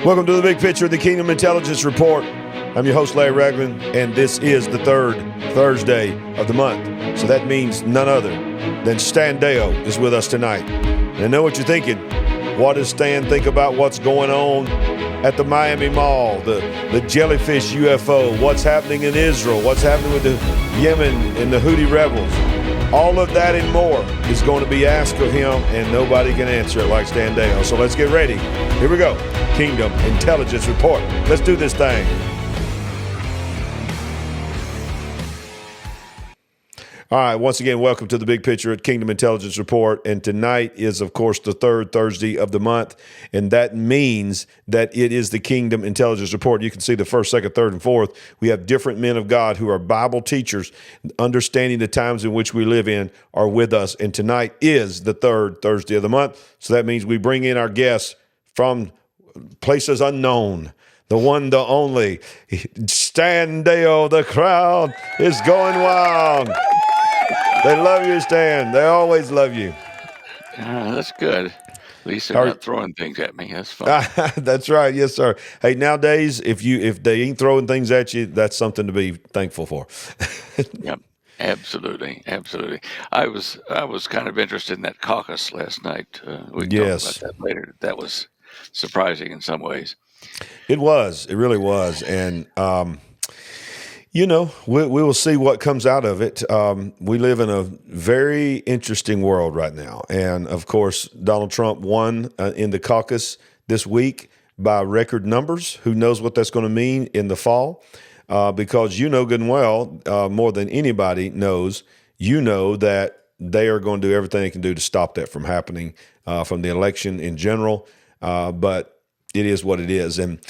Welcome to the Big Picture of the Kingdom Intelligence Report. I'm your host, Larry Ragland, and this is the third Thursday of the month. So that means none other than Stan Deyo is with us tonight. And I know what you're thinking. What does Stan think about what's going on at the Miami Mall, the jellyfish UFO, what's happening in Israel, what's happening with the Yemen and the Houthi rebels? All of that and more is going to be asked of him, and nobody can answer it like Stan Deyo. So let's get ready. Here we go. Kingdom Intelligence Report. Let's do this thing. All right, once again, welcome to the Big Picture at Kingdom Intelligence Report. And tonight is, of course, the third Thursday of the month. And that means that it is the Kingdom Intelligence Report. You can see the first, second, third, and fourth. We have different men of God who are Bible teachers, understanding the times in which we live in, are with us. And tonight is the third Thursday of the month. So that means we bring in our guests from places unknown. The one, the only, Stan Deyo. The crowd is going wild. They love you, Stan. They always love you. That's good. At least they're not throwing things at me. That's fine. That's right. Yes, sir. Hey, nowadays, if they ain't throwing things at you, that's something to be thankful for. Yep. Absolutely. I was kind of interested in that caucus last night. We can talk about that later. That was surprising in some ways. It was. It really was. And, we will see what comes out of it. We live in a very interesting world right now. And, of course, Donald Trump won in the caucus this week by record numbers. Who knows what that's going to mean in the fall? Because you know good and well, more than anybody knows, that they are going to do everything they can do to stop that from happening, from the election in general. But it is what it is. And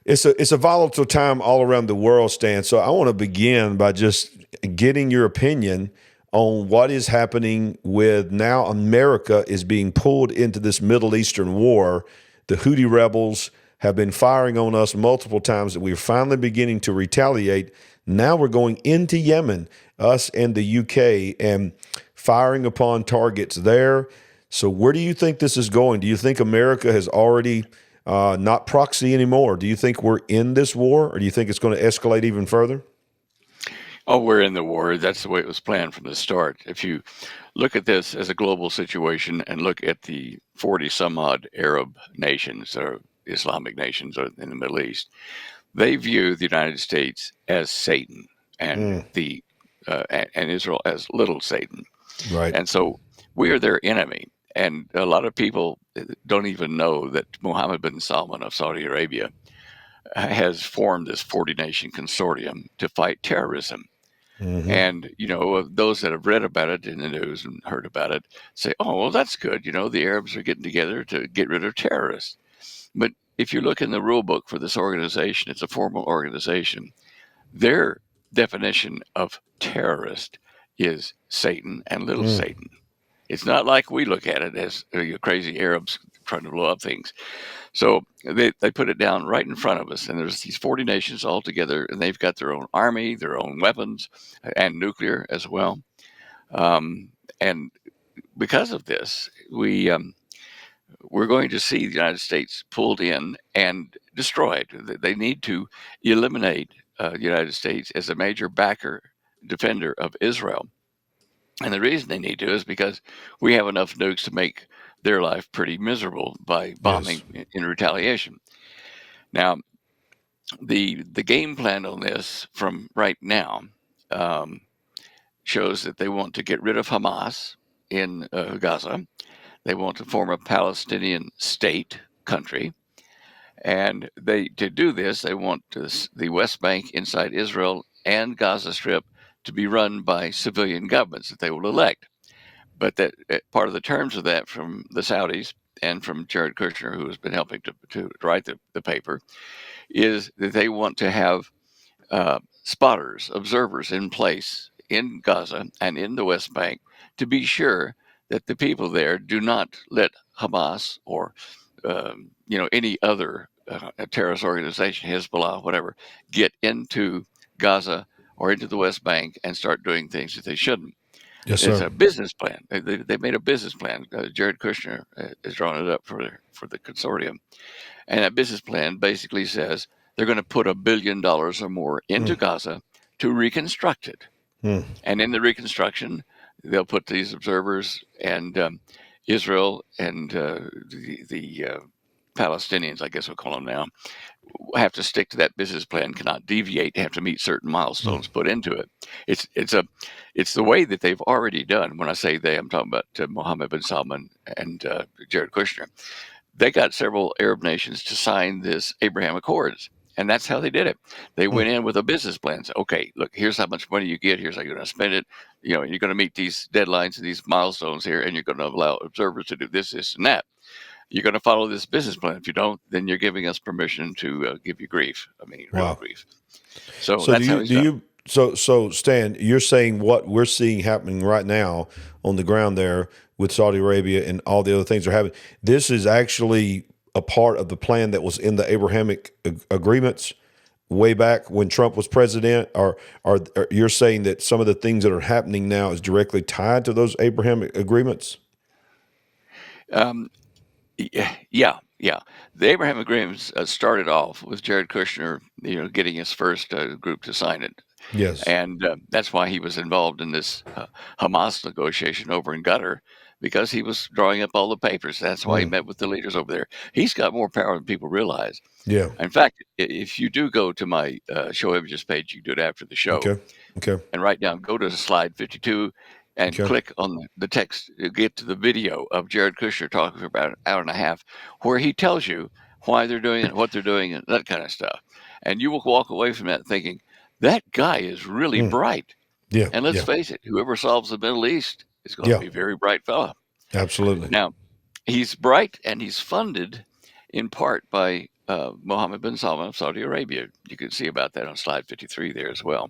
it's a volatile time all around the world, Stan. So I want to begin by just getting your opinion on what is happening with now America is being pulled into this Middle Eastern war. The Houthi rebels have been firing on us multiple times, and we're finally beginning to retaliate. Now we're going into Yemen, us and the UK, and firing upon targets there. So where do you think this is going? Do you think America has already not proxy anymore? Do you think we're in this war, or do you think it's going to escalate even further? Oh, we're in the war. That's the way it was planned from the start. If you look at this as a global situation and look at the 40 some odd Arab nations or Islamic nations in the Middle East, they view the United States as Satan and and Israel as little Satan. Right. And so we are their enemy. And a lot of people don't even know that Mohammed bin Salman of Saudi Arabia has formed this 40-nation consortium to fight terrorism. Mm-hmm. And, those that have read about it in the news and heard about it say, oh, well, that's good. The Arabs are getting together to get rid of terrorists. But if you look in the rule book for this organization, it's a formal organization. Their definition of terrorist is Satan and little Satan. It's not like we look at it as crazy Arabs trying to blow up things. So they put it down right in front of us. And there's these 40 nations all together, and they've got their own army, their own weapons, and nuclear as well. And because of this, we're going to see the United States pulled in and destroyed. They need to eliminate the United States as a major defender of Israel. And the reason they need to is because we have enough nukes to make their life pretty miserable by bombing in retaliation. Now, the game plan on this from right now shows that they want to get rid of Hamas in Gaza. They want to form a Palestinian state country. And to do this, they want the West Bank inside Israel and Gaza Strip to be run by civilian governments that they will elect. But that part of the terms of that from the Saudis and from Jared Kushner, who has been helping to write the paper, is that they want to have spotters, observers in place in Gaza and in the West Bank to be sure that the people there do not let Hamas or any other terrorist organization, Hezbollah, whatever, get into Gaza or into the West Bank and start doing things that they shouldn't. Yes, It's sir. a business plan. They made a business plan. Jared Kushner has drawn it up for the consortium, and that business plan basically says they're going to put $1 billion or more into Mm, Gaza to reconstruct it. mm, And in the reconstruction, they'll put these observers and Israel and the Palestinians, I guess we'll call them now, have to stick to that business plan, cannot deviate, have to meet certain mm. milestones put into it. It's the way that they've already done. When I say they, I'm talking about Mohammed bin Salman and Jared Kushner. They got several Arab nations to sign this Abraham Accords. And that's how they did it. They Mm. went in with a business plan. So, okay, look, here's how much money you get. Here's how you're going to spend it. You know, you're going to meet these deadlines and these milestones here, and you're going to allow observers to do this, this, and that. You're going to follow this business plan. If you don't, then you're giving us permission to give you grief. I mean, real Wow. grief. So So that's how he's done. so Stan, you're saying what we're seeing happening right now on the ground there with Saudi Arabia and all the other things that are happening. This is actually a part of the plan that was in the Abrahamic agreements way back when Trump was president, or you're saying that some of the things that are happening now is directly tied to those Abrahamic agreements? Um, yeah, yeah. The Abraham agreements started off with Jared Kushner, getting his first group to sign it, Yes. and that's why he was involved in this Hamas negotiation over in Qatar, because he was drawing up all the papers. That's why he Mm. met with the leaders over there. He's got more power than people realize. Yeah. In fact, if you do go to my show images page, you can do it after the show Okay. Okay. and write down, go to slide 52 and Okay. click on the text, get to the video of Jared Kushner talking for about an hour and a half, where he tells you why they're doing it, what they're doing, and that kind of stuff. And you will walk away from that thinking, that guy is really Mm. bright. Yeah. And let's Yeah. face it, whoever solves the Middle East is going to Yeah. be a very bright fellow. Absolutely. Now, he's bright and he's funded in part by Mohammed bin Salman of Saudi Arabia. You can see about that on slide 53 there as well.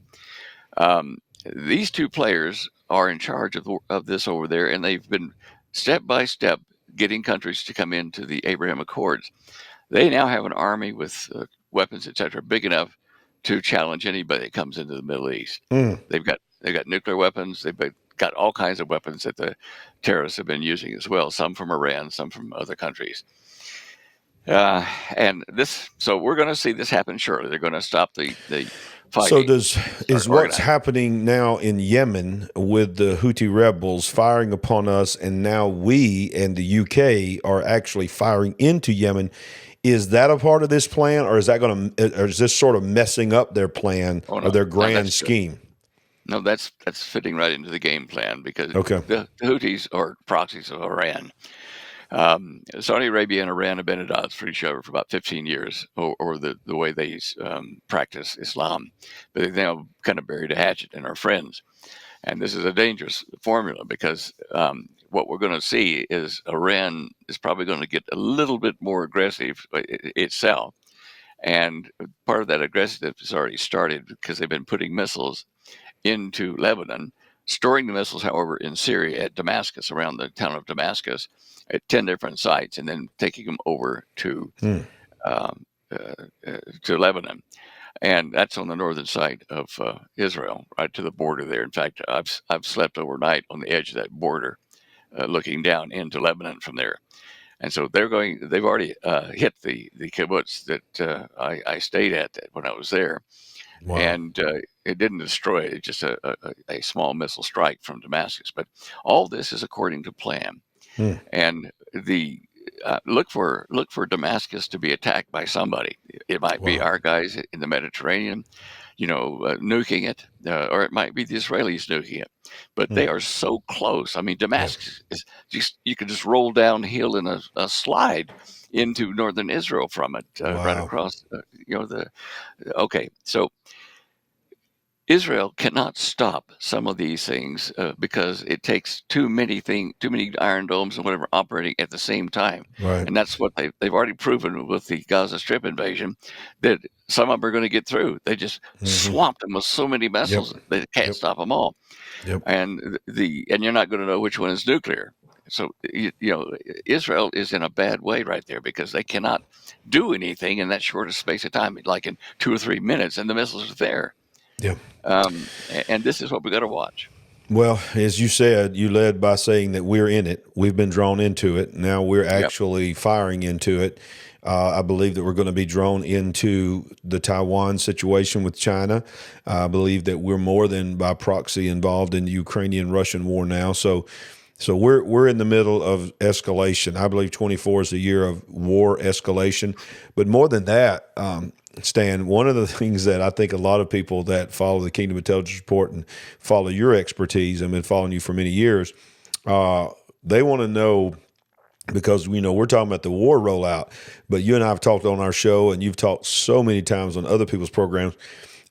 These two players are in charge of this over there, and they've been step by step getting countries to come into the Abraham Accords. They now have an army with weapons, etc., big enough to challenge anybody that comes into the Middle East. Mm. They've got nuclear weapons. Got all kinds of weapons that the terrorists have been using as well. Some from Iran, some from other countries. So we're going to see this happen shortly. They're going to stop the So fighting, start is what's organizing. happening now in Yemen with the Houthi rebels firing upon us, and now we and the UK are actually firing into Yemen? Is that a part of this plan, or is that or is this sort of messing up their plan Oh or no, their no, grand scheme? no, that's fitting right into the game plan because Okay. the Houthis are proxies of Iran. Saudi Arabia and Iran have been at odds for each other for about 15 years, or the way they practice Islam. But they've now kind of buried a hatchet and are friends. And this is a dangerous formula because what we're going to see is Iran is probably going to get a little bit more aggressive itself. And part of that aggressiveness has already started because they've been putting missiles into Lebanon, storing the missiles, however, in Syria at Damascus, around the town of Damascus, at 10 different sites, and then taking them over Hmm. um, to Lebanon. And that's on the northern side of Israel, right to the border there. In fact, I've slept overnight on the edge of that border, looking down into Lebanon from there. And so they've already hit the kibbutz that I stayed at when I was there, Wow. and it didn't destroy it. It's just a small missile strike from Damascus. But all this is according to plan. Hmm. And the look for Damascus to be attacked by somebody. It might be Wow. our guys in the Mediterranean, nuking it, or it might be the Israelis nuking it. But Hmm. they are so close. I mean, Yeah. Damascus is just you can just roll downhill in a slide into northern Israel from it, right Wow. across. The okay. So Israel cannot stop some of these things because it takes too many iron domes and whatever operating at the same time, Right. and that's what they've already proven with the Gaza Strip invasion, that some of them are going to get through. They just Hmm. swamp them with so many Yep. missiles they can't Yep. stop them all, Yep. and you're not going to know which one is nuclear. So Israel is in a bad way right there because they cannot do anything in that short a space of time, like in 2 or 3 minutes, and the missiles are there. Yeah. And this is what we got to watch. Well, as you said, you led by saying that we're in it. We've been drawn into it. Now we're Yep. actually firing into it. I believe that we're going to be drawn into the Taiwan situation with China. I believe that we're more than by proxy involved in the Ukrainian-Russian war now. So we're in the middle of escalation. I believe 24 is a year of war escalation. But more than that, Stan, one of the things that I think a lot of people that follow the Kingdom Intelligence Report and follow your expertise, I've been following you for many years, they want to know, because we're talking about the war rollout, but you and I have talked on our show, and you've talked so many times on other people's programs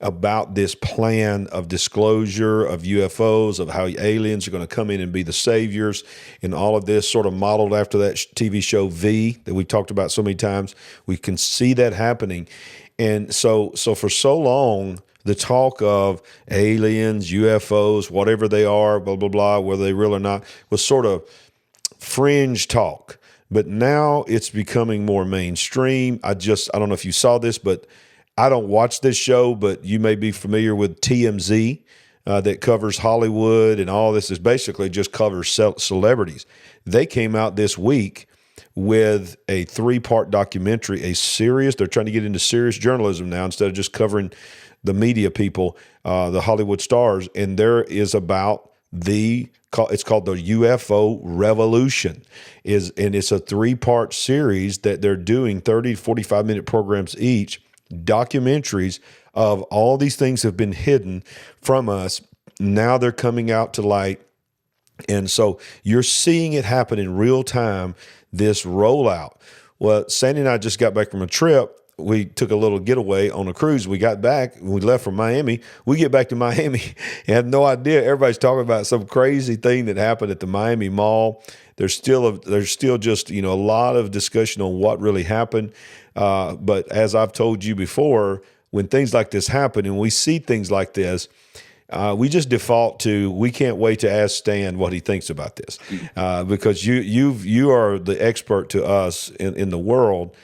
about this plan of disclosure of UFOs, of how aliens are going to come in and be the saviors, and all of this sort of modeled after that TV show V that we've talked about so many times. We can see that happening. And so for so long, the talk of aliens, UFOs, whatever they are, blah, blah, blah, whether they real or not, was sort of fringe talk. But now it's becoming more mainstream. I don't know if you saw this, but I don't watch this show, but you may be familiar with TMZ, that covers Hollywood and all this. Is basically just covers celebrities. They came out this week with a 3-part documentary, they're trying to get into serious journalism now instead of just covering the media people, the Hollywood stars. And there is about it's called the UFO Revolution, and it's a 3-part series that they're doing, 30 to 45 minute programs each, documentaries of all these things have been hidden from us. Now they're coming out to light. And so you're seeing it happen in real time, this rollout. Well, Sandy and I just got back from a trip. We took a little getaway on a cruise. We got back, we left from Miami. We get back to Miami and have no idea. Everybody's talking about some crazy thing that happened at the Miami Mall. There's still just, a lot of discussion on what really happened. But as I've told you before, when things like this happen and we see things like this, we just default to, we can't wait to ask Stan what he thinks about this, because you are the expert to us in the world.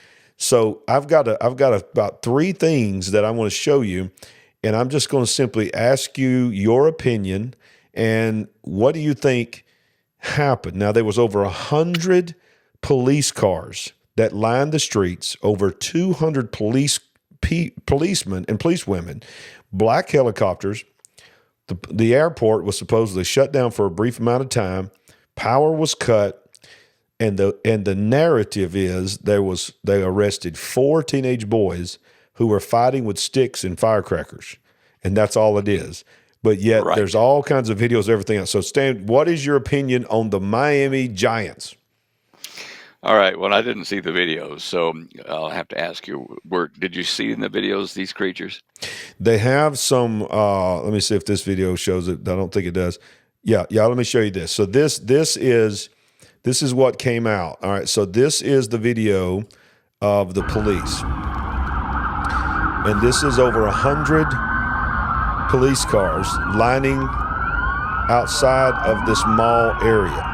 So I've got about 3 things that I want to show you, and I'm just going to simply ask you your opinion and what do you think happened. Now, there was over 100 police cars that lined the streets, over 200 policemen and policewomen, black helicopters. The airport was supposedly shut down for a brief amount of time. Power was cut, and the narrative is they arrested 4 teenage boys who were fighting with sticks and firecrackers, and that's all it is. But yet Right. there's all kinds of videos, everything else. So Stan, what is your opinion on the Miami Giants? All right. Well, I didn't see the videos, so I'll have to ask you, did you see in the videos these creatures? They have some. Let me see if this video shows it. I don't think it does. Yeah. Let me show you this. So this is what came out. All right. So this is the video of the police, and this is over 100 police cars lining outside of this mall area.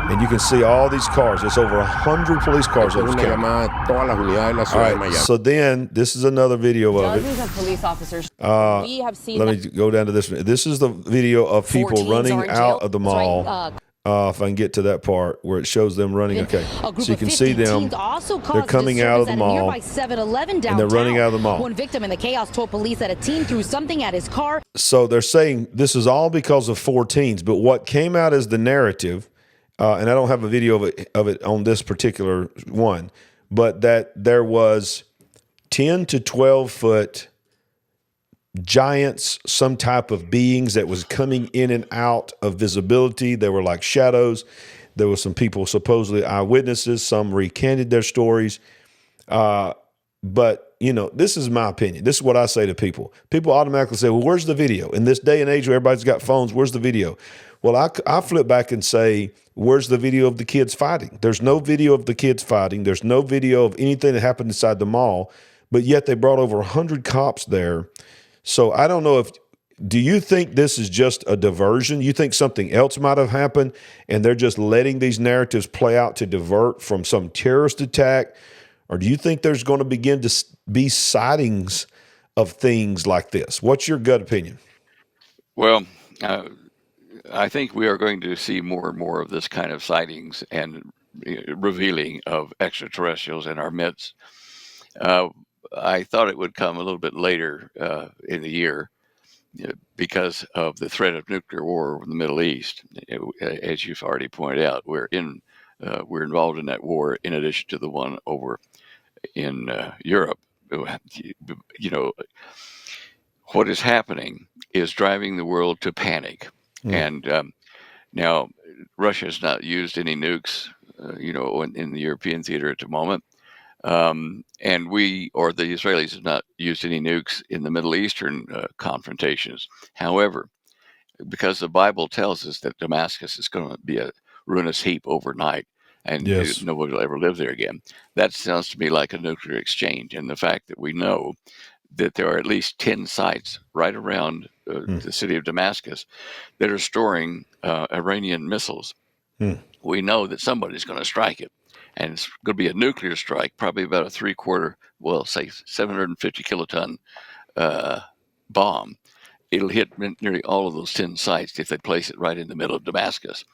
And you can see all these cars. There's over 100 police cars. All right, so then this is another video of Dozens of police officers. We have seen. Let me go down to this one. This is the video of people running out of the mall. Right. If I can get to that part where it shows them running. Okay, A group so you of can 50 see them. teens also They're caused coming out of the disturbance at a mall, nearby 7-Eleven downtown. and they're running out of the mall. One victim in the chaos told police that a teen threw something at his car. So they're saying this is all because of 4 teens. But what came out as the narrative, and I don't have a video of it on this particular one, but that there was 10 to 12 foot giants, some type of beings that was coming in and out of visibility. They were like shadows. There were some people, supposedly eyewitnesses. Some recanted their stories. But, this is my opinion. This is what I say to people. People automatically say, well, where's the video? In this day and age where everybody's got phones, where's the video? Well, I flip back and say, where's the video of the kids fighting? There's no video of the kids fighting. There's no video of anything that happened inside the mall. But yet they brought over 100 cops there. So I don't know do you think this is just a diversion? You think something else might have happened and they're just letting these narratives play out to divert from some terrorist attack? Or do you think there's going to begin to be sightings of things like this? What's your gut opinion? Well, I think we are going to see more and more of this kind of sightings and revealing of extraterrestrials in our midst. Uh, I thought it would come a little bit later in the year because of the threat of nuclear war in the Middle East. As you've already pointed out, we're involved in that war in addition to the one over in Europe. You know, what is happening is driving the world to panic. And now Russia has not used any nukes, in the European theater at the moment. And we, or the Israelis, have not used any nukes in the Middle Eastern confrontations. However, because the Bible tells us that Damascus is going to be a ruinous heap overnight and Yes. nobody will ever live there again, that sounds to me like a nuclear exchange. And the fact that we know that there are at least 10 sites right around the city of Damascus that are storing Iranian missiles, we know that somebody's going to strike it. And it's going to be a nuclear strike, probably about a 750 kiloton bomb. It'll hit nearly all of those 10 sites if they place it right in the middle of Damascus.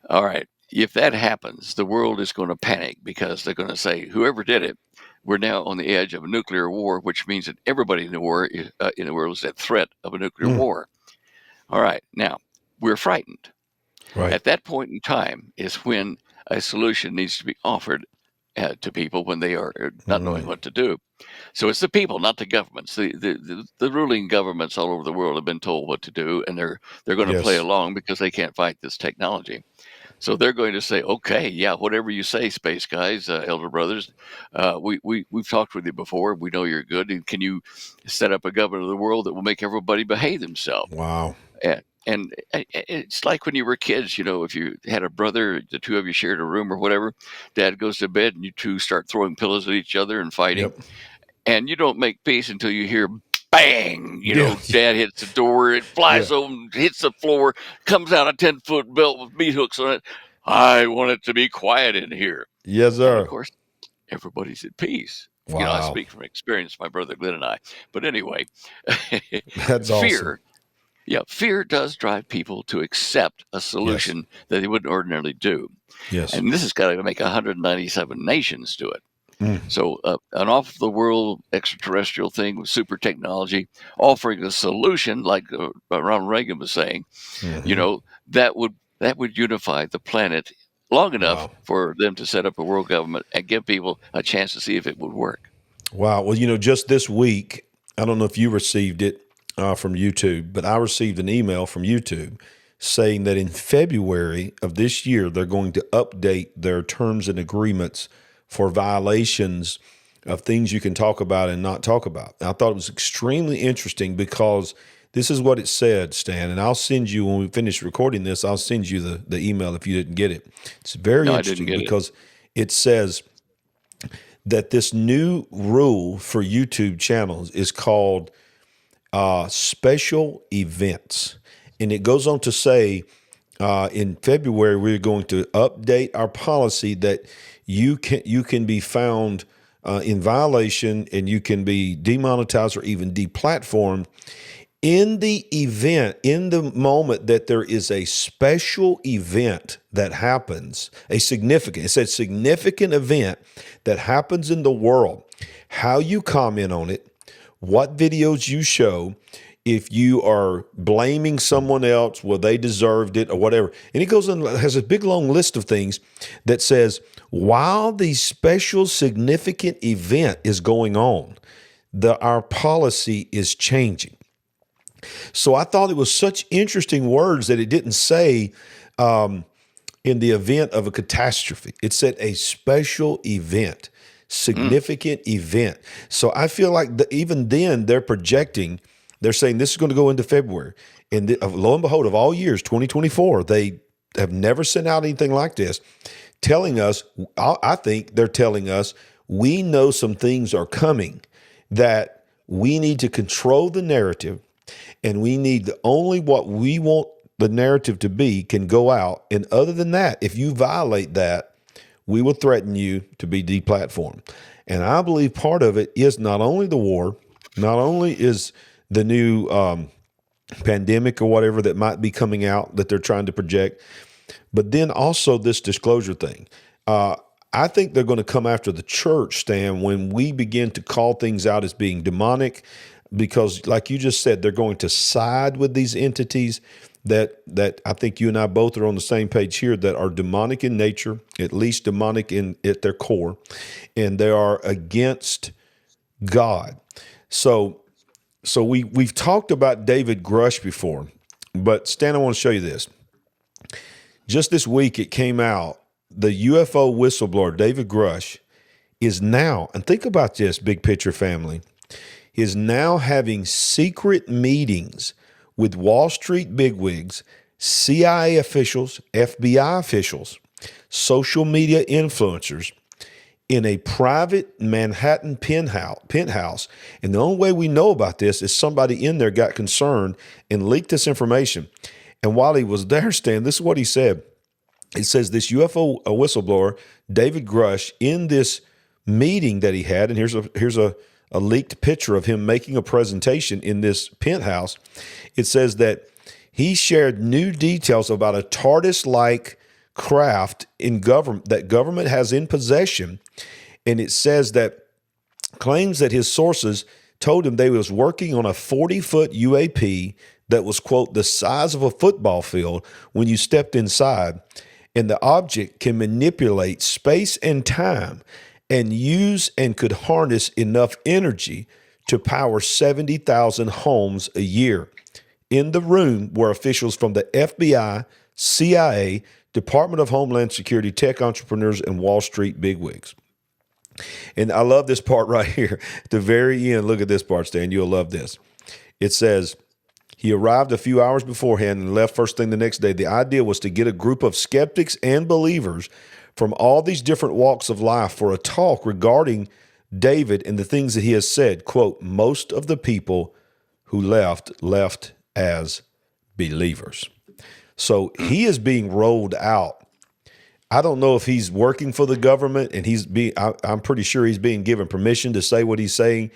All right. If that happens, the world is going to panic because they're going to say, whoever did it, we're now on the edge of a nuclear war, which means that everybody in the world is at threat of a nuclear war. All right. Now, we're frightened. Right. At that point in time is when a solution needs to be offered to people when they are not knowing what to do. So it's the people, not the governments. The ruling governments all over the world have been told what to do, and they're going to play along because they can't fight this technology. So they're going to say, okay, yeah, whatever you say, space guys, elder brothers, we've talked with you before. We know you're good. And can you set up a government of the world that will make everybody behave themselves? Wow. And it's like when you were kids, if you had a brother, the two of you shared a room or whatever, dad goes to bed and you two start throwing pillows at each other and fighting. Yep. And you don't make peace until you hear bang, dad hits the door, it flies over, hits the floor, comes out a 10-foot belt with meat hooks on it. I want it to be quiet in here. Yes, sir. And of course, everybody's at peace. Wow. I speak from experience, my brother Glenn and I. But anyway, That's fear. awesome. Yeah, fear does drive people to accept a solution that they wouldn't ordinarily do. Yes. And this has got to make 197 nations do it. So an off-the-world extraterrestrial thing with super technology offering a solution, like Ronald Reagan was saying, that would unify the planet long enough for them to set up a world government and give people a chance to see if it would work. Wow. Well, just this week, I don't know if you received it from YouTube, but I received an email from YouTube saying that in February of this year, they're going to update their terms and agreements for violations of things you can talk about and not talk about. And I thought it was extremely interesting because this is what it said, Stan, and I'll send you, when we finish recording this, I'll send you the email if you didn't get it. It's very interesting because it says that this new rule for YouTube channels is called special events. And it goes on to say, in February, we're going to update our policy that you can be found in violation and you can be demonetized or even deplatformed in the event, in the moment that there is a special event that happens, it said significant event that happens in the world, how you comment on it, what videos you show, if you are blaming someone else, well, they deserved it or whatever. And he goes and has a big, long list of things that says, while the special significant event is going on, our policy is changing. So I thought it was such interesting words that it didn't say in the event of a catastrophe. It said a special event, significant event. So I feel like even then they're projecting. They're saying this is going to go into February. And lo and behold, of all years, 2024, they have never sent out anything like this, telling us, I think they're telling us, we know some things are coming, that we need to control the narrative, and we need only what we want the narrative to be can go out. And other than that, if you violate that, we will threaten you to be deplatformed. And I believe part of it is not only the war, not only is the new pandemic or whatever that might be coming out that they're trying to project. But then also this disclosure thing. I think they're going to come after the church, Stan, when we begin to call things out as being demonic, because like you just said, they're going to side with these entities that I think you and I both are on the same page here, that are demonic in nature, at least demonic at their core, and they are against God. So we've talked about David Grush before, but Stan, I want to show you this. Just this week, it came out, the UFO whistleblower, David Grush, is now, and think about this, big picture family, is now having secret meetings with Wall Street bigwigs, CIA officials, FBI officials, social media influencers in a private Manhattan penthouse. And the only way we know about this is somebody in there got concerned and leaked this information. And while he was there, Stan, this is what he said. It says this UFO whistleblower, David Grush, in this meeting that he had, and here's a leaked picture of him making a presentation in this penthouse. It says that he shared new details about a TARDIS-like craft that government has in possession. And it says that claims that his sources told him they was working on a 40-foot UAP that was, quote, the size of a football field when you stepped inside. And the object can manipulate space and time and use and could harness enough energy to power 70,000 homes a year. In the room were officials from the FBI, CIA, Department of Homeland Security, tech entrepreneurs, and Wall Street bigwigs. And I love this part right here. At the very end, look at this part, Stan. You'll love this. It says, he arrived a few hours beforehand and left first thing the next day. The idea was to get a group of skeptics and believers from all these different walks of life for a talk regarding David and the things that he has said. Quote, most of the people who left as believers. So he is being rolled out. I don't know if he's working for the government and I'm pretty sure he's being given permission to say what he's saying.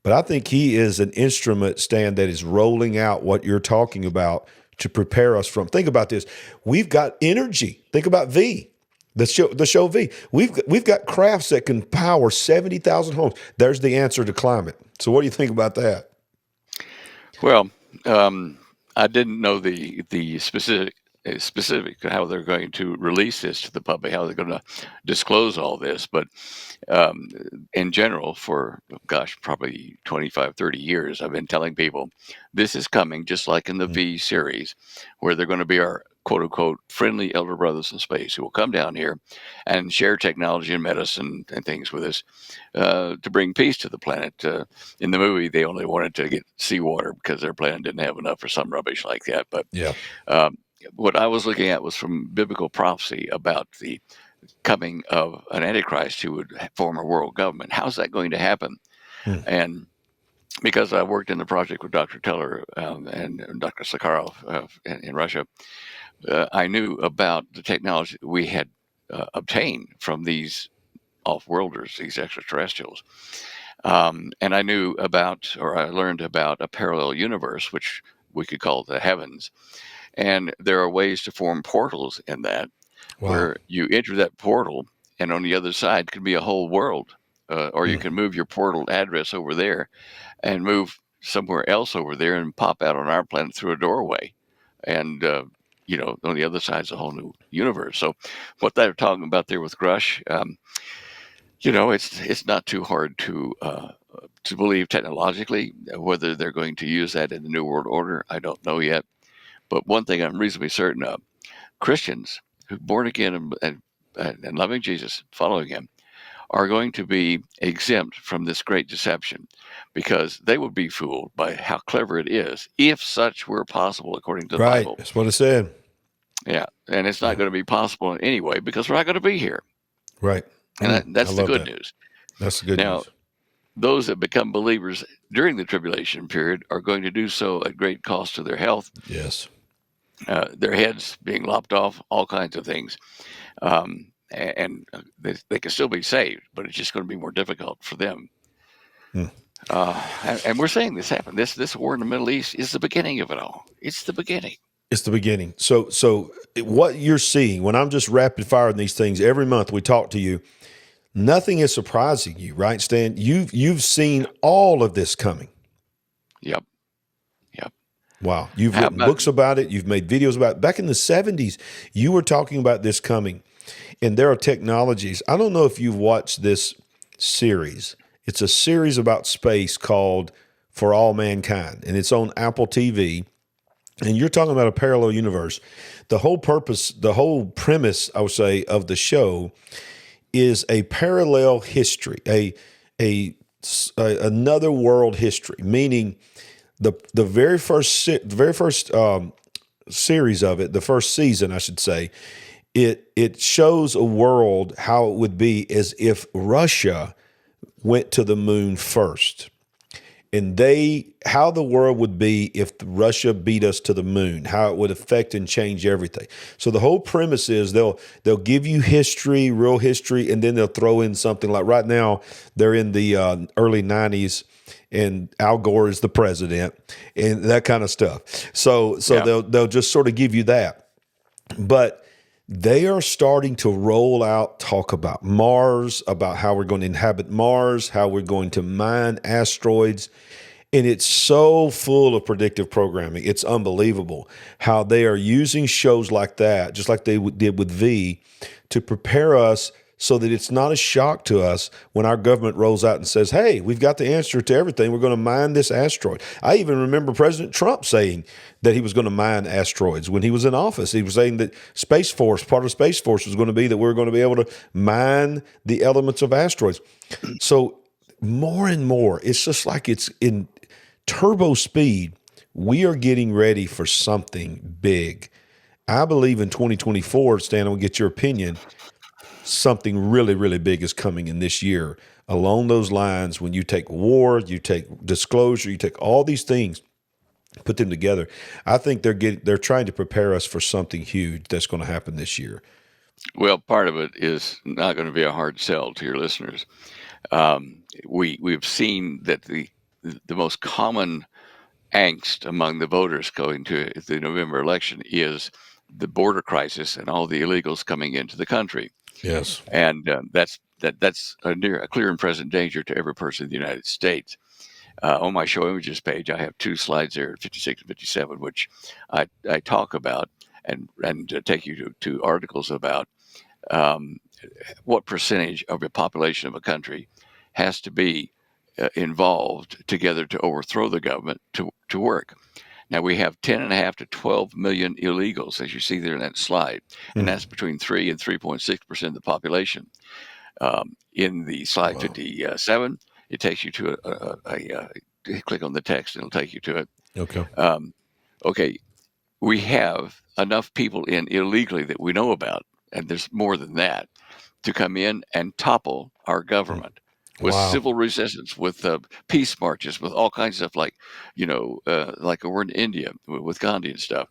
But I think he is an instrument, Stan, that is rolling out what you're talking about to prepare us from. Think about this. We've got energy. Think about V, the show V. We've got crafts that can power 70,000 homes. There's the answer to climate. So what do you think about that? Well, I didn't know the specific how they're going to release this to the public, how they're going to disclose all this. But in general, for, probably 25, 30 years, I've been telling people this is coming, just like in the V series, where they're going to be our quote unquote friendly elder brothers in space who will come down here and share technology and medicine and things with us to bring peace to the planet. In the movie, they only wanted to get seawater because their planet didn't have enough or some rubbish like that. But yeah. What I was looking at was from biblical prophecy about the coming of an antichrist who would form a world government. How's that going to happen? And because I worked in the project with Dr. Teller and Dr. Sakharov in Russia, I knew about the technology that we had obtained from these off-worlders, these extraterrestrials. And I learned about a parallel universe, which we could call the heavens. And there are ways to form portals in that, where you enter that portal, and on the other side could be a whole world. Or you can move your portal address over there and move somewhere else over there and pop out on our planet through a doorway. And, on the other side is a whole new universe. So what they're talking about there with Grush, it's not too hard to believe technologically. Whether they're going to use that in the New World Order, I don't know yet. But one thing I'm reasonably certain of, Christians who are born again and loving Jesus, following him, are going to be exempt from this great deception, because they would be fooled by how clever it is, if such were possible according to the Bible. That's what it said. Yeah, and it's not going to be possible in any way because we're not going to be here. Right. And that's the good news. That's the good now, news. Those that become believers during the tribulation period are going to do so at great cost to their health. Yes. Their heads being lopped off, all kinds of things. And they can still be saved, but it's just going to be more difficult for them. And we're seeing this happen. This war in the Middle East is the beginning of it all. It's the beginning. It's the beginning. So what you're seeing when I'm just rapid firing these things every month, we talk to you. Nothing is surprising you, right, Stan? You've seen all of this coming. Yep. Wow. You've How written about books about it. You've made videos about it. Back in the 70s, you were talking about this coming. And there are technologies. I don't know if you've watched this series. It's a series about space called For All Mankind, and it's on Apple TV. And you're talking about a parallel universe. The whole premise, I would say, of the show is a parallel history, another world history, meaning the very first series of it, the first season, I should say, it shows a world how it would be as if Russia went to the moon first. And how the world would be if Russia beat us to the moon, how it would affect and change everything. So the whole premise is they'll give you history, real history, and then they'll throw in something like right now they're in the early 90s and Al Gore is the president and that kind of stuff. So Yeah. they'll just sort of give you that. But they are starting to roll out talk about Mars, about how we're going to inhabit Mars, how we're going to mine asteroids. And it's so full of predictive programming. It's unbelievable how they are using shows like that, just like they did with V, to prepare us so that it's not a shock to us when our government rolls out and says, hey, we've got the answer to everything. We're going to mine this asteroid. I even remember President Trump saying that he was going to mine asteroids when he was in office. He was saying that Space Force, part of Space Force was going to be that we're going to be able to mine the elements of asteroids. So more and more, it's just like it's in turbo speed. We are getting ready for something big. I believe in 2024, Stan, we'll get your opinion. Something really, really big is coming in this year along those lines. When you take war, you take disclosure, you take all these things, put them together. I think they're trying to prepare us for something huge that's going to happen this year. Well, part of it is not going to be a hard sell to your listeners. We've seen that the most common angst among the voters going to the November election is the border crisis and all the illegals coming into the country. Yes. And that's a clear and present danger to every person in the United States. On my show images page, I have two slides there, 56 and 57, which I talk about and take you to articles about what percentage of the population of a country has to be involved together to overthrow the government to work. Now, we have 10.5 to 12 million illegals, as you see there in that slide, and that's between 3 and 3.6% of the population. In the slide 57, it takes you to click on the text, and it'll take you to it. Okay. Okay, we have enough people in illegally that we know about, and there's more than that, to come in and topple our government. With civil resistance, with peace marches, with all kinds of stuff, like we're in India with Gandhi and stuff.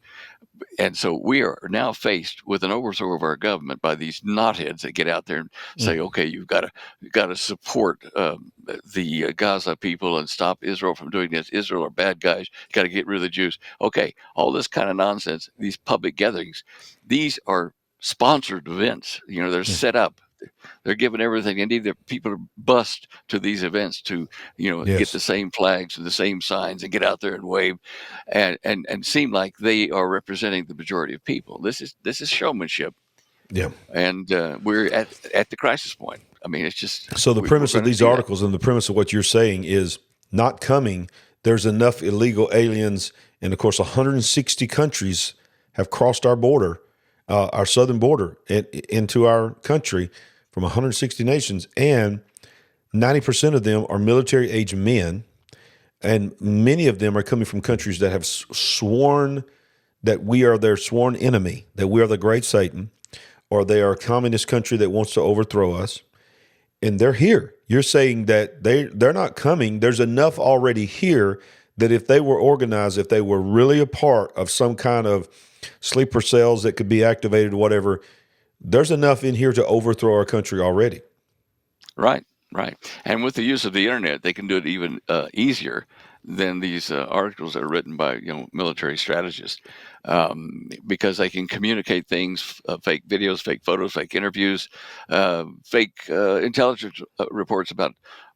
And so we are now faced with an overthrow of our government by these knotheads that get out there and say, okay, you've got to support the Gaza people and stop Israel from doing this. Israel are bad guys. Got to get rid of the Jews. Okay, all this kind of nonsense, these public gatherings, these are sponsored events. They're set up. They're giving everything they need. People to bust to these events to, get the same flags and the same signs and get out there and wave, and seem like they are representing the majority of people. This is showmanship. Yeah. And we're at the crisis point. I mean, it's just so the premise of these articles and the premise of what you're saying is not coming. There's enough illegal aliens, and of course, 160 countries have crossed our border, our southern border, into our country. From 160 nations, and 90% of them are military-age men, and many of them are coming from countries that have sworn that we are their sworn enemy, that we are the great Satan, or they are a communist country that wants to overthrow us, and they're here. You're saying that they're not coming. There's enough already here that if they were organized, if they were really a part of some kind of sleeper cells that could be activated or whatever, there's enough in here to overthrow our country already. Right. Right. And with the use of the internet, they can do it even easier than these articles that are written by military strategists, because they can communicate things, fake videos, fake photos, fake interviews, fake intelligence reports about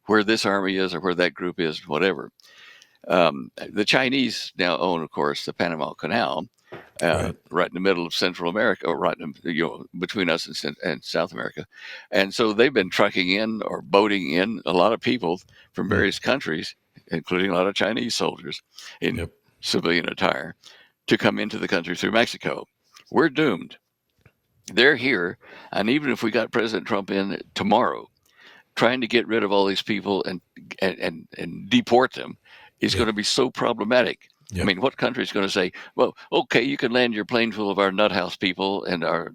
where this army is or where that group is, whatever. The Chinese now own, of course, the Panama Canal, Right. right in the middle of Central America, or right in, between us and South America, and so they've been trucking in or boating in a lot of people from Mm. various countries, including a lot of Chinese soldiers in Yep. civilian attire, to come into the country through Mexico. We're doomed. They're here, and even if we got President Trump in tomorrow, trying to get rid of all these people and deport them is Yeah. going to be so problematic. I Yep. mean, what country is going to say, "Well, okay, you can land your plane full of our nut house people and our,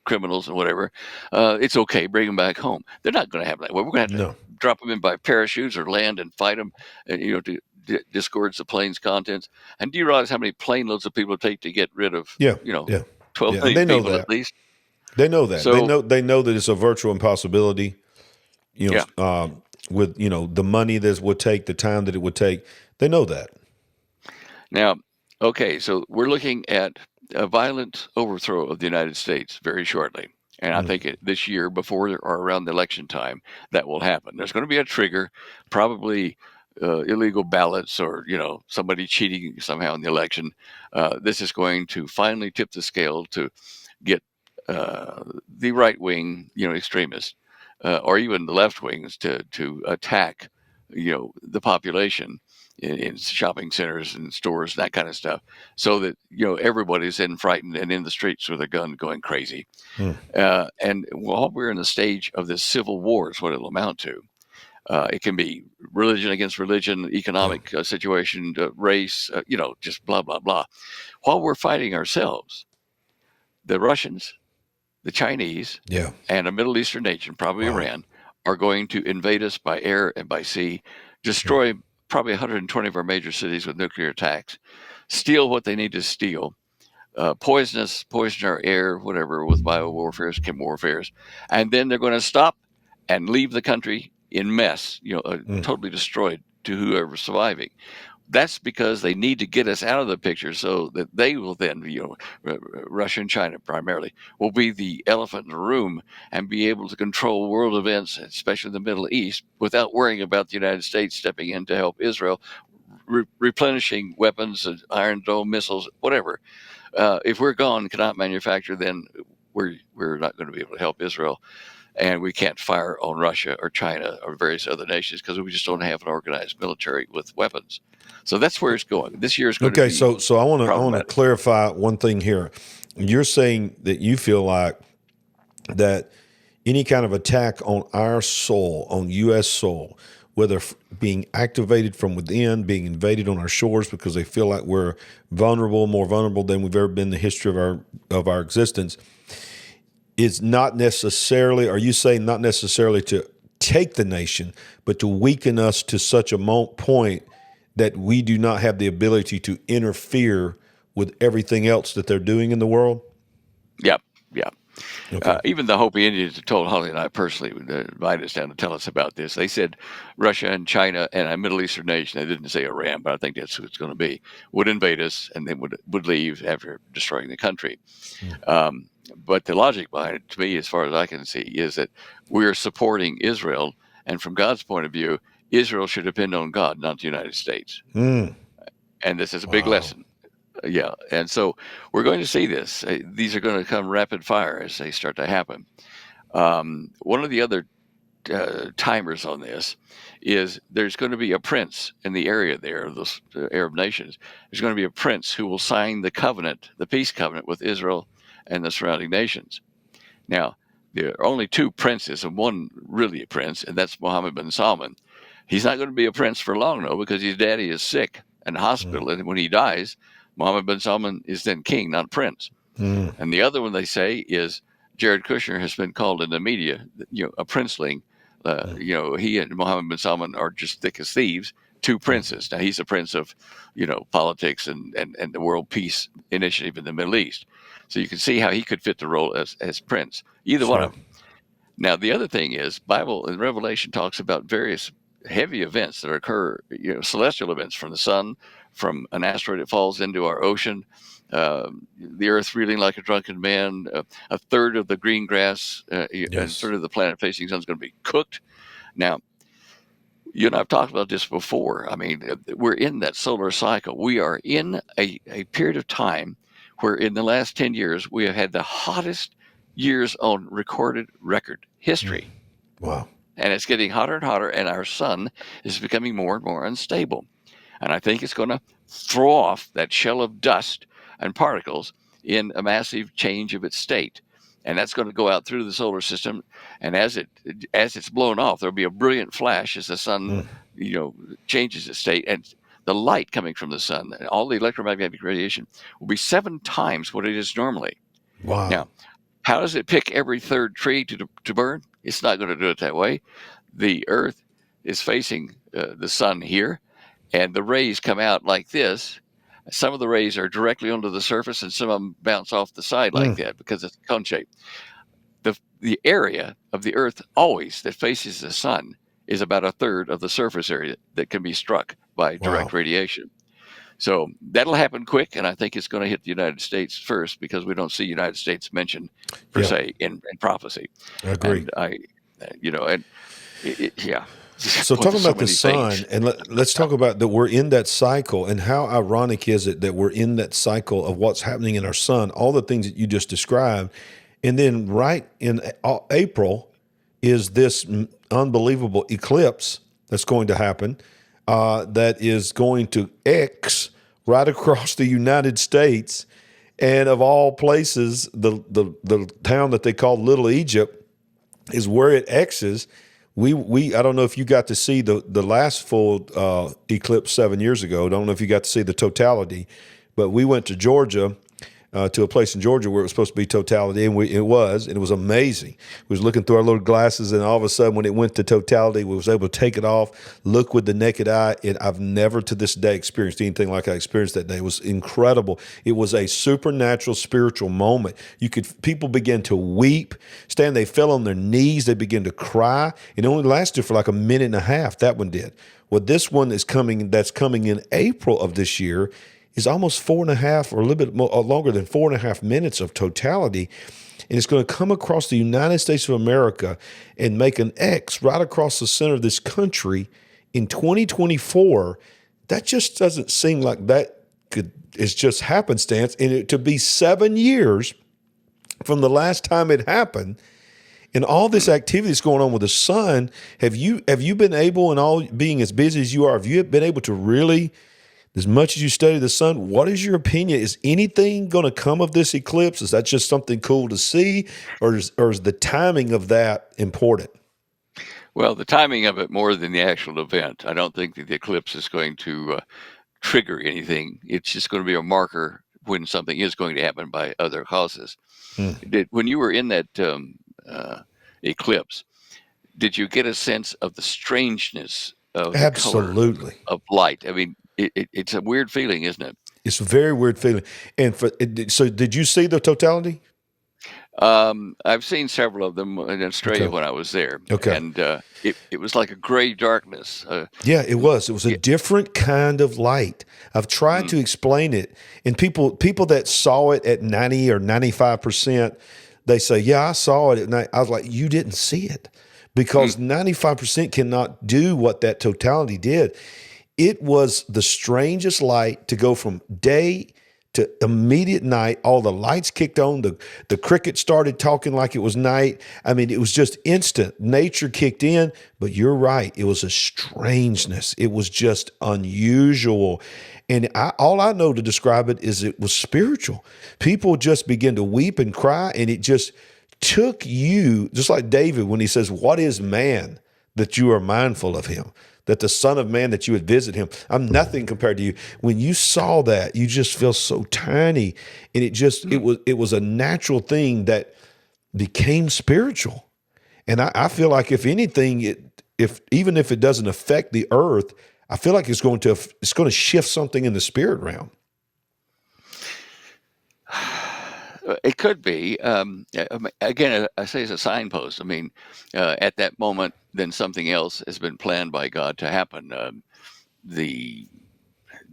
criminals and whatever. It's okay, bring them back home." They're not going to have that. Well, we're going to have to No. drop them in by parachutes or land and fight them, to disgorge the plane's contents. And do you realize how many plane loads of people it take to get rid of, Yeah. Yeah. 12 Yeah. And million they know people that. at least? They know that. So, They know that it's a virtual impossibility. yeah. With the money that it would take, the time that it would take. They know that. Now, okay, so we're looking at a violent overthrow of the United States very shortly. And I Mm. think this year, before or around the election time, that will happen. There's going to be a trigger, probably illegal ballots or, somebody cheating somehow in the election. This is going to finally tip the scale to get the right wing, extremists, or even the left wings to attack, the population in shopping centers and stores, that kind of stuff, so that everybody's then frightened and in the streets with a gun going crazy. Mm. And while we're in the stage of this civil war, is what it'll amount to. It can be religion against religion, economic situation, race, just blah blah blah. While we're fighting ourselves, the Russians, the Chinese, Yeah. and a Middle Eastern nation, probably Wow. Iran, are going to invade us by air and by sea, Mm. destroy probably 120 of our major cities with nuclear attacks, steal what they need to steal, poison our air, whatever, with biowarfares, chem warfares, and then they're going to stop and leave the country in mess, Mm. totally destroyed to whoever's surviving. That's because they need to get us out of the picture so that they will then, Russia and China primarily, will be the elephant in the room and be able to control world events, especially the Middle East, without worrying about the United States stepping in to help Israel, replenishing weapons, Iron Dome missiles, whatever. If we're gone, cannot manufacture, then we're not going to be able to help Israel. And we can't fire on Russia or China or various other nations because we just don't have an organized military with weapons. So that's where it's going. This year is going to Okay, be so I want to problematic. clarify one thing here. You're saying that you feel like that any kind of attack on our soil, on U.S. soil, whether being activated from within, being invaded on our shores because they feel like we're vulnerable, more vulnerable than we've ever been in the history of our existence, is not necessarily. Are you saying not necessarily to take the nation, but to weaken us to such a point that we do not have the ability to interfere with everything else that they're doing in the world? Yep, yep. Okay. Even the Hopi Indians told Holly and I personally, when they invited us down to tell us about this, they said Russia and China and a Middle Eastern nation, they didn't say Iran, but I think that's who it's going to be, would invade us and then would leave after destroying the country. But the logic behind it, to me, as far as I can see, is that we are supporting Israel. And from God's point of view, Israel should depend on God, not the United States. Mm. And this is a big Wow. lesson. Yeah. And so we're going to see this. These are going to come rapid fire as they start to happen. One of the other timers on this is there's going to be a prince in the area there, those Arab nations. There's going to be a prince who will sign the covenant, the peace covenant with Israel and the surrounding nations. Now, there are only two princes, and one really a prince, and that's Mohammed bin Salman. He's not going to be a prince for long, though, because his daddy is sick in the hospital, and when he dies, Mohammed bin Salman is then king, not prince. Mm. And the other one they say is Jared Kushner has been called in the media, a princeling. He and Mohammed bin Salman are just thick as thieves, two princes. Now he's a prince of, politics and the world peace initiative in the Middle East. So you can see how he could fit the role as prince. Either one Sure. of them. Now, the other thing is, Bible and Revelation talks about various heavy events that occur, celestial events from the sun, from an asteroid that falls into our ocean, the Earth reeling like a drunken man, a third of the green grass, and a Yes. third of the planet facing sun is going to be cooked. Now, you and I have talked about this before. I mean, we're in that solar cycle. We are in a period of time where in the last 10 years, we have had the hottest years on recorded record history. Wow. And it's getting hotter and hotter, and our sun is becoming more and more unstable. And I think it's going to throw off that shell of dust and particles in a massive change of its state. And that's going to go out through the solar system. And as it's blown off, there'll be a brilliant flash as the sun, changes its state. And the light coming from the sun, all the electromagnetic radiation, will be 7 times what it is normally. Wow. Now, how does it pick every third tree to burn? It's not going to do it that way. The Earth is facing the sun here, and the rays come out like this. Some of the rays are directly onto the surface, and some of them bounce off the side like that because it's cone shape. The area of the Earth always that faces the sun is about a third of the surface area that can be struck by direct radiation. So that'll happen quick, and I think it's going to hit the United States first because we don't see United States mentioned per se in prophecy. I agree. And So talking about the sun, and let's talk about that we're in that cycle, and how ironic is it that we're in that cycle of what's happening in our sun, all the things that you just described, and then right in April is this unbelievable eclipse that's going to happen, that is going to X right across the United States, and of all places, the town that they call Little Egypt is where it X's. I don't know if you got to see the last full eclipse 7 years ago. I don't know if you got to see the totality, but we went to Georgia, to a place in Georgia where it was supposed to be totality, and it was amazing. We was looking through our little glasses, and all of a sudden, when it went to totality, we was able to take it off, look with the naked eye, and I've never to this day experienced anything like I experienced that day. It was incredible. It was a supernatural, spiritual moment. People began to weep, they fell on their knees, they began to cry. It only lasted for like a minute and a half. That one did. Well, this one that's coming in April of this year is almost 4.5 or a little bit more, longer than 4.5 minutes of totality. And it's going to come across the United States of America and make an X right across the center of this country in 2024. That just doesn't seem like it's just happenstance. And to be 7 years from the last time it happened, and all this activity that's going on with the sun, have you been able, and all being as busy as you are, have you been able to really, as much as you study the sun, what is your opinion? Is anything going to come of this eclipse? Is that just something cool to see, or is the timing of that important? Well, the timing of it more than the actual event. I don't think that the eclipse is going to trigger anything. It's just going to be a marker when something is going to happen by other causes. When you were in that eclipse, did you get a sense of the strangeness of the color of light? I mean, it's a weird feeling, isn't it? It's a very weird feeling. And so did you see the totality? I've seen several of them in Australia when I was there. Okay. And it was like a gray darkness. Yeah, it was. It was a different kind of light. I've tried to explain it. And people that saw it at 90 or 95%, they say, yeah, I saw it at night. I was like, you didn't see it, because 95% cannot do what that totality did. It was the strangest light to go from day to immediate night. All the lights kicked on. The cricket started talking like it was night. I mean, it was just instant. Nature kicked in. But you're right. It was a strangeness. It was just unusual. And all I know to describe it is it was spiritual. People just began to weep and cry, and it just took you, just like David when he says, what is man that you are mindful of him? That the Son of Man, that you would visit him. I'm nothing compared to you. When you saw that, you just feel so tiny. And it was a natural thing that became spiritual. And I feel like if anything, even if it doesn't affect the earth, I feel like it's going to shift something in the spirit realm. It could be. Again, I say it's a signpost. I mean, at that moment, then something else has been planned by God to happen. The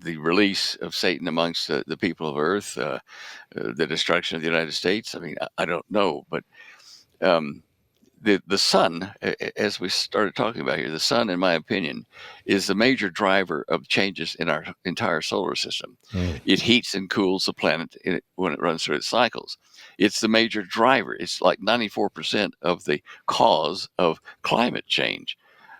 the release of Satan amongst the people of Earth, the destruction of the United States. I mean, I don't know, but um, the sun, as we started talking about here, the sun, in my opinion, is the major driver of changes in our entire solar system. Mm. It heats and cools the planet when it runs through its cycles. It's the major driver. It's like 94% of the cause of climate change.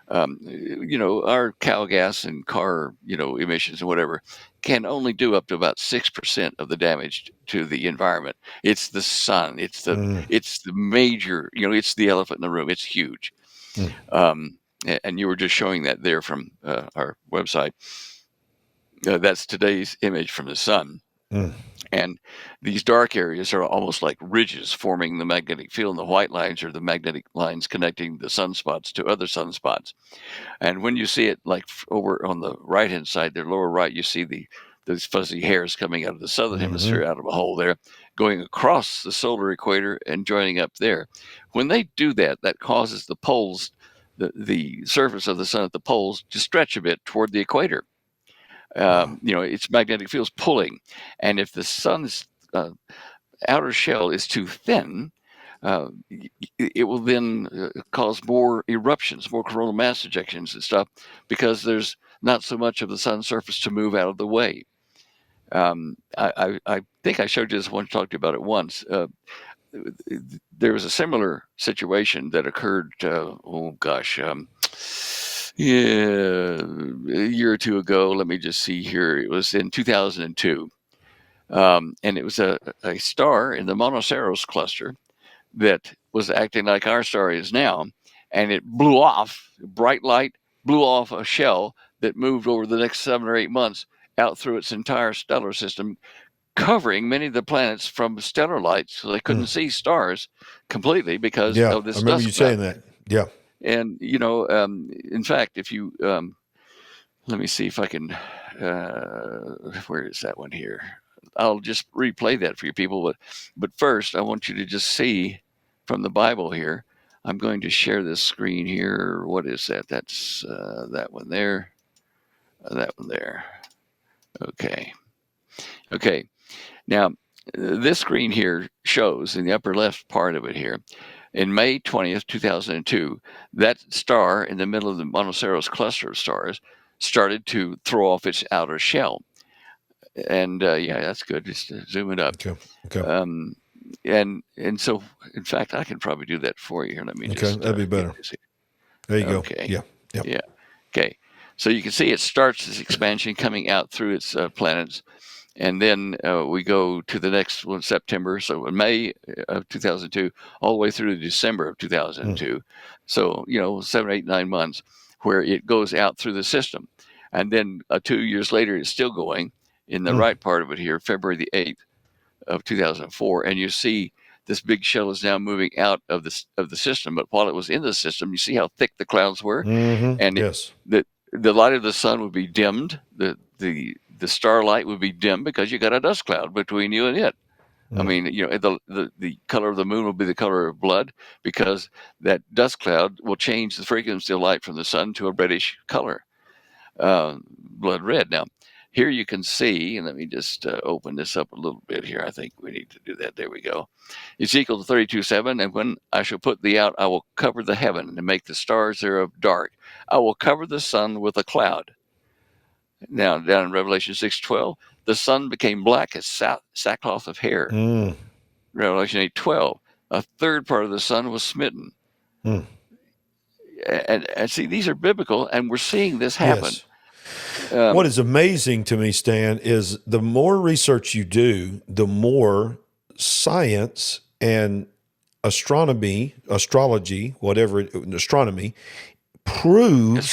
Our cow gas and car, emissions and whatever can only do up to about 6% of the damage to the environment. It's the sun. Mm. It's the major, it's the elephant in the room. It's huge. Mm. And you were just showing that there from our website. That's today's image from the sun. Mm. And these dark areas are almost like ridges forming the magnetic field, and the white lines are the magnetic lines connecting the sunspots to other sunspots. And when you see it, like over on the right-hand side, their lower right, you see those fuzzy hairs coming out of the southern hemisphere, out of a hole there, going across the solar equator and joining up there. When they do that, that causes the poles, the surface of the sun at the poles, to stretch a bit toward the equator. Its magnetic field's pulling, and if the sun's outer shell is too thin, it will then cause more eruptions, more coronal mass ejections and stuff, because there's not so much of the sun's surface to move out of the way. I think I showed you this one, talked about it once. There was a similar situation that occurred, a year or two ago. Let me just see here. It was in 2002. And it was a star in the Monoceros cluster that was acting like our star is now. And it blew off, bright light, blew off a shell that moved over the next 7 or 8 months out through its entire stellar system, covering many of the planets from stellar light, so they couldn't see stars completely because Yeah, of I this remember dust you cloud. saying that. Yeah. And, in fact, if you, let me see if I can, where is that one here? I'll just replay that for you people. But first, I want you to just see from the Bible here. I'm going to share this screen here. What is that? That's that one there. That one there. Okay. Okay. Now, this screen here shows in the upper left part of it here, in May 20th, 2002, that star in the middle of the Monoceros cluster of stars started to throw off its outer shell. And yeah, that's good. Just zoom it up. Okay. Okay. And so, in fact, I can probably do that for you here. Let me Okay. just That'd be better. There you Okay. go. Yeah. Yep. Yeah. Okay. So you can see it starts this expansion coming out through its planets. And then we go to the next one, September. So in May of 2002, all the way through to December of 2002. So, 7, 8, 9 months where it goes out through the system. And then 2 years later, it's still going in the right part of it here, February the 8th of 2004. And you see this big shell is now moving out of the system. But while it was in the system, you see how thick the clouds were. And Yes. the light of the sun would be dimmed. The starlight would be dim because you got a dust cloud between you and it. I mean, the color of the moon will be the color of blood because that dust cloud will change the frequency of light from the sun to a reddish color, blood red. Now, here you can see, and let me just open this up a little bit here. I think we need to do that. There we go. It's equal to 32.7, and when I shall put thee out, I will cover the heaven and make the stars thereof dark. I will cover the sun with a cloud. Now, down in Revelation 6:12, the sun became black as sackcloth of hair. Revelation 8:12, a third part of the sun was smitten. And see, these are biblical, and we're seeing this happen. Yes. What is amazing to me, Stan, is the more research you do, the more science and astrology, astronomy proves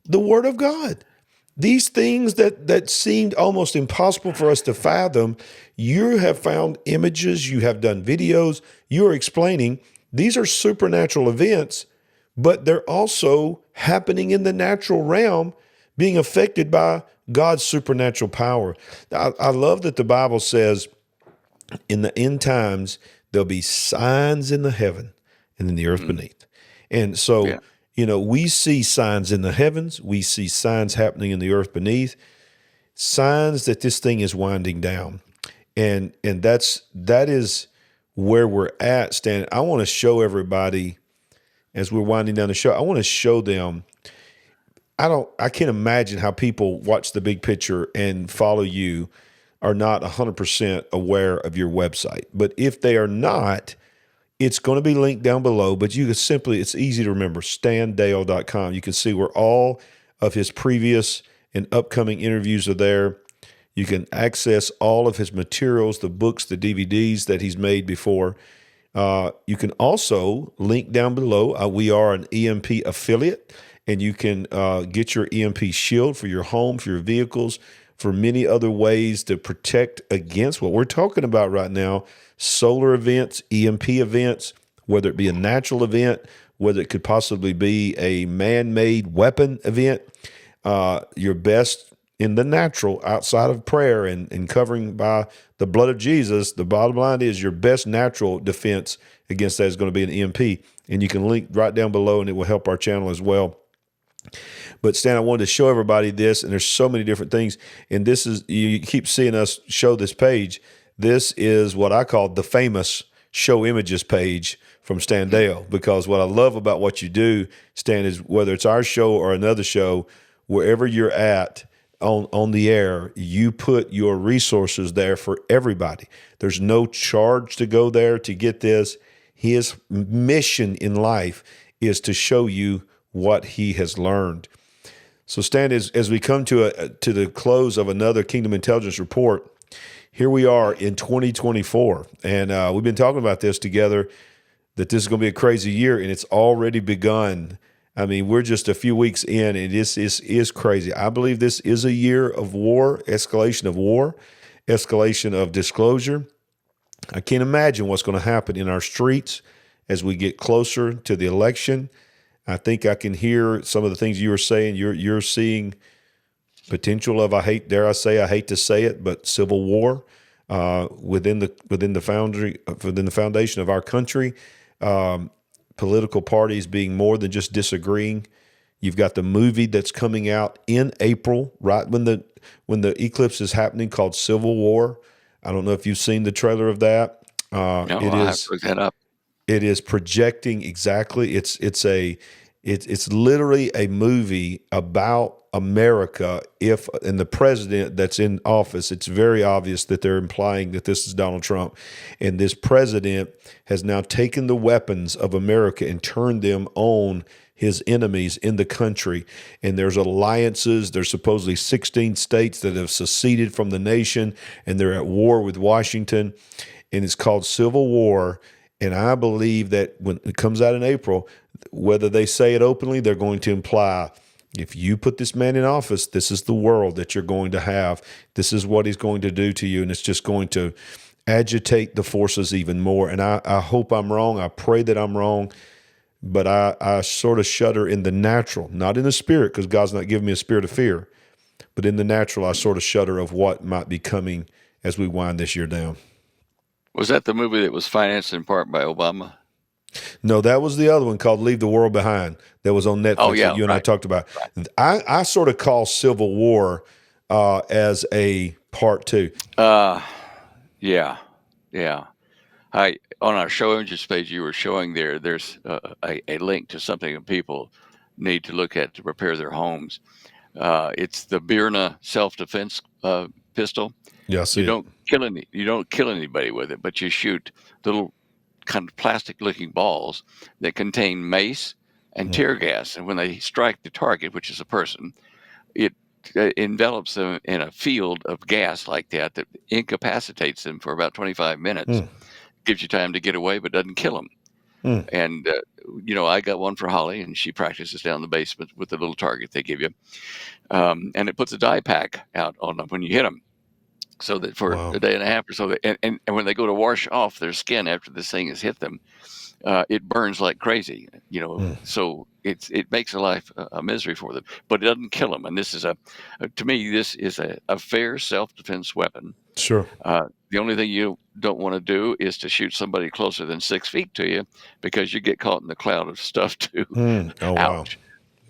the Word of God. These things that seemed almost impossible for us to fathom, you have found images, you have done videos, you're explaining these are supernatural events, but they're also happening in the natural realm being affected by God's supernatural power. I love that the Bible says in the end times, there'll be signs in the heaven and in the earth beneath. And so, we see signs in the heavens. We see signs happening in the earth beneath, signs that this thing is winding down. And that is where we're at, Stan. I want to show everybody as we're winding down the show. I want to show them. I can't imagine how people watch the big picture and follow you are not 100% aware of your website. But if they are not, it's going to be linked down below. But you can simply, it's easy to remember, standeyo.com. You can see where all of his previous and upcoming interviews are there. You can access all of his materials, the books, the DVDs that he's made before. You can also link down below. We are an EMP affiliate, and you can get your EMP Shield for your home, for your vehicles, for many other ways to protect against what we're talking about right now, solar events, EMP events, whether it be a natural event, whether it could possibly be a man-made weapon event. Your best in the natural, outside of prayer and covering by the blood of Jesus, the bottom line is your best natural defense against that is going to be an EMP. And you can link right down below, and it will help our channel as well. But Stan, I wanted to show everybody this, and there's so many different things. And this is, you keep seeing us show this page. This is what I call the famous show images page from Stan Deyo, because what I love about what you do, Stan, is whether it's our show or another show, wherever you're at on the air, you put your resources there for everybody. There's no charge to go there to get this. His mission in life is to show you what he has learned. So Stan, as we come to the close of another Kingdom Intelligence Report, here we are in 2024, and we've been talking about this together, that this is going to be a crazy year, and it's already begun. I mean, we're just a few weeks in, and this is crazy. I believe this is a year of war, escalation of disclosure. I can't imagine what's going to happen in our streets as we get closer to the election. I think I can hear some of the things you were saying. You're seeing potential of, I hate to say it, but civil war within the foundation of our country. Political parties being more than just disagreeing. You've got the movie that's coming out in April, right when the eclipse is happening, called Civil War. I don't know if you've seen the trailer of that. No, I'll have to look that up. It is projecting exactly. It's literally a movie about America. And the president that's in office, it's very obvious that they're implying that this is Donald Trump. And this president has now taken the weapons of America and turned them on his enemies in the country. And there's alliances. There's supposedly 16 states that have seceded from the nation, and they're at war with Washington. And it's called Civil War. And I believe that when it comes out in April, whether they say it openly, they're going to imply, if you put this man in office, this is the world that you're going to have. This is what he's going to do to you. And it's just going to agitate the forces even more. And I hope I'm wrong. I pray that I'm wrong. But I sort of shudder in the natural, not in the spirit, because God's not giving me a spirit of fear. But in the natural, I sort of shudder of what might be coming as we wind this year down. Was that the movie that was financed in part by Obama? No, that was the other one called Leave the World Behind that was on Netflix that you and I talked about. Right. I sort of call Civil War as a part two. Yeah. On our show images page you were showing there's a link to something that people need to look at to prepare their homes. It's the Birna self-defense pistol. Yeah, I see. You don't kill anybody with it, but you shoot little kind of plastic-looking balls that contain mace and tear gas, and when they strike the target, which is a person, it envelops them in a field of gas like that incapacitates them for about 25 minutes. Gives you time to get away, but doesn't kill them. And I got one for Holly, and she practices down in the basement with the little target they give you, and it puts a dye pack out on them when you hit them. So that for a day and a half or so, and when they go to wash off their skin after this thing has hit them, it burns like crazy, so it makes a life a misery for them, but it doesn't kill them. And this is to me, this is a fair self-defense weapon. Sure. The only thing you don't want to do is to shoot somebody closer than 6 feet to you, because you get caught in the cloud of stuff too. Oh, Ouch.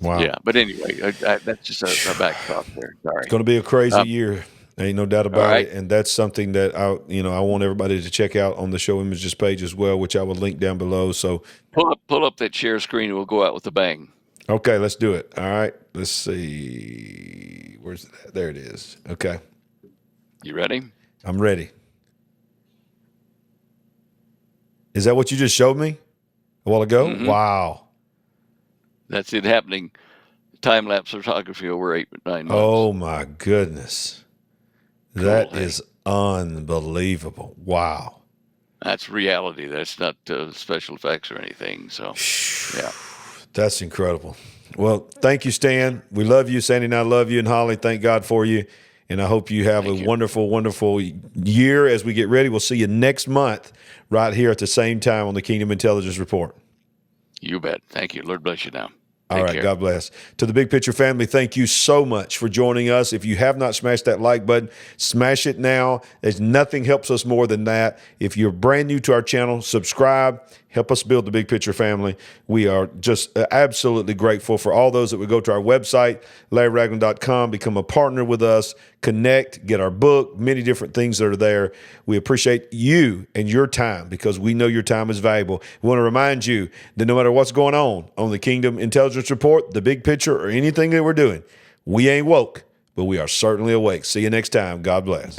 Wow. Yeah, but anyway, that's just a back thought there. Sorry. It's going to be a crazy year. Ain't no doubt about right. it. And that's something that I want everybody to check out on the Show Images page as well, which I will link down below. So pull up that share screen and we'll go out with a bang. Okay, let's do it. All right. Let's see. Where's it at? There it is. Okay. You ready? I'm ready. Is that what you just showed me a while ago? Mm-hmm. Wow. That's it happening. Time-lapse photography over 8 9 months. Oh, my goodness. Cool, that hey. is unbelievable. Wow. That's reality. That's not special effects or anything. So, yeah. That's incredible. Well, thank you, Stan. We love you. Sandy and I love you. And Holly, thank God for you. And I hope you have wonderful, wonderful year as we get ready. We'll see you next month right here at the same time on the Kingdom Intelligence Report. You bet. Thank you. Lord bless you now. All right. God bless. To the Big Picture family, thank you so much for joining us. If you have not smashed that like button, smash it now. There's nothing helps us more than that. If you're brand new to our channel, subscribe. Help us build the Big Picture family. We are just absolutely grateful for all those that would go to our website, LarryRagland.com, become a partner with us, connect, get our book, many different things that are there. We appreciate you and your time because we know your time is valuable. We want to remind you that no matter what's going on the Kingdom Intelligence Report, the Big Picture, or anything that we're doing, we ain't woke, but we are certainly awake. See you next time. God bless.